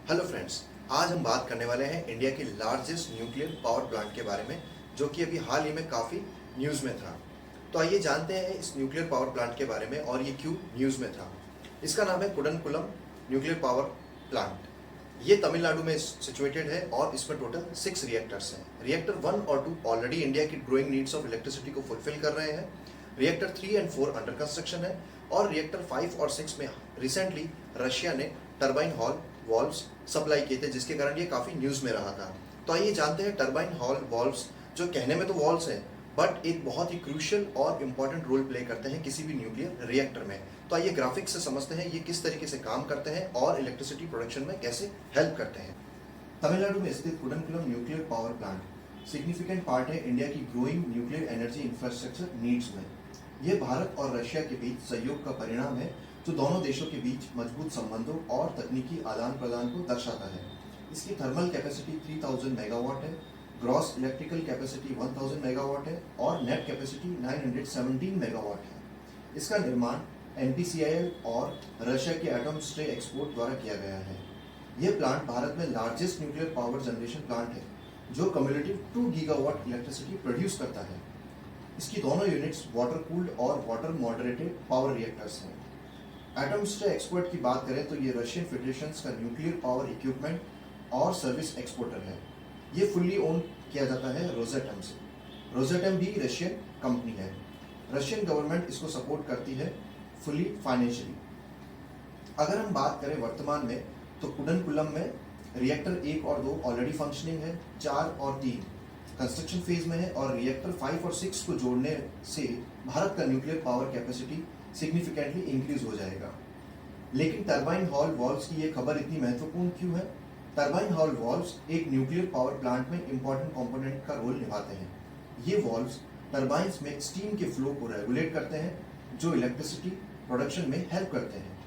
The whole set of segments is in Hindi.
हेलो फ्रेंड्स, आज हम बात करने वाले हैं इंडिया के लार्जेस्ट न्यूक्लियर पावर प्लांट के बारे में, जो कि अभी हाल ही में काफ़ी न्यूज़ में था। तो आइए जानते हैं इस न्यूक्लियर पावर प्लांट के बारे में और ये क्यों न्यूज़ में था। इसका नाम है कुडनकुलम न्यूक्लियर पावर प्लांट। ये तमिलनाडु में सिचुएटेड है और इसमें टोटल 6 रिएक्टर्स हैं। रिएक्टर 1 और 2 ऑलरेडी इंडिया की ग्रोइंग नीड्स ऑफ इलेक्ट्रिसिटी को फुलफिल कर रहे हैं। रिएक्टर 3 एंड 4 अंडर कंस्ट्रक्शन है और रिएक्टर 5 और 6 में रिसेंटली रशिया ने टरबाइन हॉल वॉल्व्स सप्लाई किए थे, जिसके कारण ये काफ़ी न्यूज़ में रहा था। तो आइए जानते हैं टरबाइन हॉल वॉल्व्स, जो कहने में तो वॉल्व्स हैं बट एक बहुत ही क्रूशियल और इम्पॉर्टेंट रोल प्ले करते हैं किसी भी न्यूक्लियर रिएक्टर में। तो आइए ग्राफिक्स से समझते हैं ये किस तरीके से काम करते हैं और इलेक्ट्रिसिटी प्रोडक्शन में कैसे हेल्प करते हैं। तमिलनाडु में स्थित Kudankulam nuclear power plant significant part है इंडिया की growing nuclear energy infrastructure needs में। ये भारत और रशिया के बीच सहयोग का परिणाम है, जो दोनों देशों के बीच मजबूत संबंधों और तकनीकी आदान प्रदान को दर्शाता है। इसकी थर्मल कैपेसिटी 3000 मेगावाट है, ग्रॉस इलेक्ट्रिकल कैपेसिटी 1000 मेगावाट है और नेट कैपेसिटी 917 मेगावाट है। इसका निर्माण NPCIL और रशिया के एटम स्ट्रे एक्सपोर्ट द्वारा किया गया है। यह प्लांट भारत में largest nuclear power generation plant है, जो कम्युलेटिव 2 गीगावाट इलेक्ट्रिसिटी प्रोड्यूस करता है। इसकी दोनों यूनिट्स वाटर कूल्ड और वाटर मॉडरेटेड पावर रिएक्टर्स हैं। एटम स्ट्रे एक्सपोर्ट की बात करें तो ये रशियन फेडरेशन का न्यूक्लियर पावर इक्विपमेंट और सर्विस एक्सपोर्टर है। ये फुल्ली ओन किया जाता है रोसेटम से। रोसेटम भी रशियन कंपनी है। रशियन गवर्नमेंट इसको सपोर्ट करती है फुली फाइनेंशियली। अगर हम बात करें वर्तमान में, तो कुडनकुलम में रिएक्टर 1 और 2 ऑलरेडी फंक्शनिंग है, 4 और 3 कंस्ट्रक्शन फेज में है और रिएक्टर 5 और 6 को जोड़ने से भारत का nuclear power capacity significantly increase हो जाएगा। लेकिन टरबाइन हॉल वॉल्व्स की ये खबर इतनी महत्वपूर्ण क्यों है? टरबाइन हॉल वॉल्व्स एक न्यूक्लियर पावर प्लांट में इंपॉर्टेंट कंपोनेंट का रोल निभाते हैं। ये वॉल्व्स टरबाइंस में स्टीम के फ्लो को रेगुलेट करते हैं, जो इलेक्ट्रिसिटी प्रोडक्शन में हेल्प करते हैं।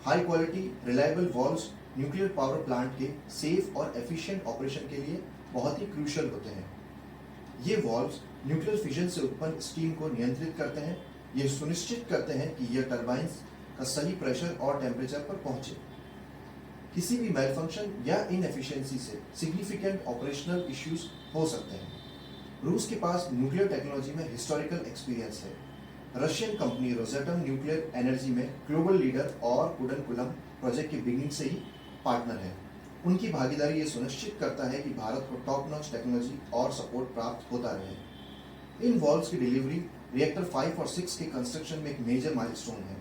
High quality reliable valves nuclear power plant के सेफ और एफिशिएंट ऑपरेशन के लिए बहुत ही क्रूशियल होते हैं। ये वॉल्व्स न्यूक्लियर फिजन से उत्पन्न स्टीम को नियंत्रित करते हैं। ये सुनिश्चित करते हैं कि यह टरबाइंस का सही प्रेशर और टेम्परेचर पर पहुंचे। किसी भी मेलफंक्शन या इनएफिशिएंसी से सिग्निफिकेंट ऑपरेशनल इश्यूज हो सकते हैं। रूस के पास न्यूक्लियर टेक्नोलॉजी में हिस्टोरिकल एक्सपीरियंस है। रशियन कंपनी रोसेटम न्यूक्लियर एनर्जी में ग्लोबल लीडर और कुडनकुलम प्रोजेक्ट की बिगिनिंग से ही पार्टनर है। उनकी भागीदारी ये सुनिश्चित करता है कि भारत को टॉप नॉच टेक्नोलॉजी और सपोर्ट प्राप्त होता रहे। इन वॉल्व्स की डिलीवरी रिएक्टर 5 और 6 के कंस्ट्रक्शन में एक मेजर माइलस्टोन है।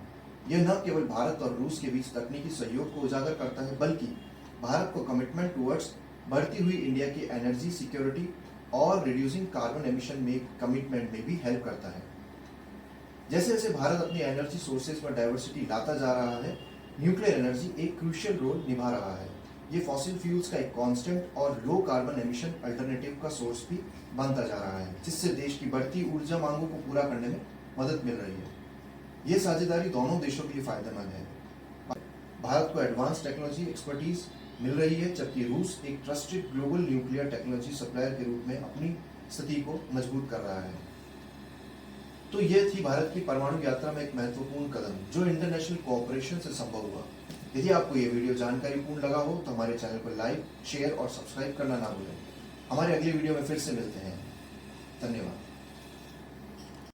यह न केवल भारत और रूस के बीच तकनीकी सहयोग को उजागर करता है, बल्कि भारत को कमिटमेंट टुवर्ड्स बढ़ती हुई इंडिया की एनर्जी सिक्योरिटी और रिड्यूसिंग कार्बन एमिशन में कमिटमेंट में भी हेल्प करता है। जैसे जैसे भारत अपनी एनर्जी सोर्सेज में डाइवर्सिटी लाता जा रहा है, न्यूक्लियर एनर्जी एक क्रूशियल रोल निभा रहा है। ये फॉसिल फ्यूल्स का एक कांस्टेंट और लो कार्बन एमिशन अल्टरनेटिव का सोर्स भी बनता जा रहा है, जिससे देश की बढ़ती ऊर्जा मांगों को पूरा करने में मदद मिल रही है। ये साझेदारी दोनों देशों के लिए फायदेमंद है। भारत को एडवांस टेक्नोलॉजी एक्सपर्टीज मिल रही है, जबकि रूस एक trusted global nuclear technology supplier के रूप में अपनी स्थिति को मजबूत कर रहा है। तो यह थी भारत की परमाणु यात्रा में एक महत्वपूर्ण कदम, जो इंटरनेशनल कोऑपरेशन से संभव हुआ। यदि आपको ये वीडियो जानकारीपूर्ण लगा हो तो हमारे चैनल को लाइक, शेयर और सब्सक्राइब करना ना भूलें। हमारे अगले वीडियो में फिर से मिलते हैं। धन्यवाद।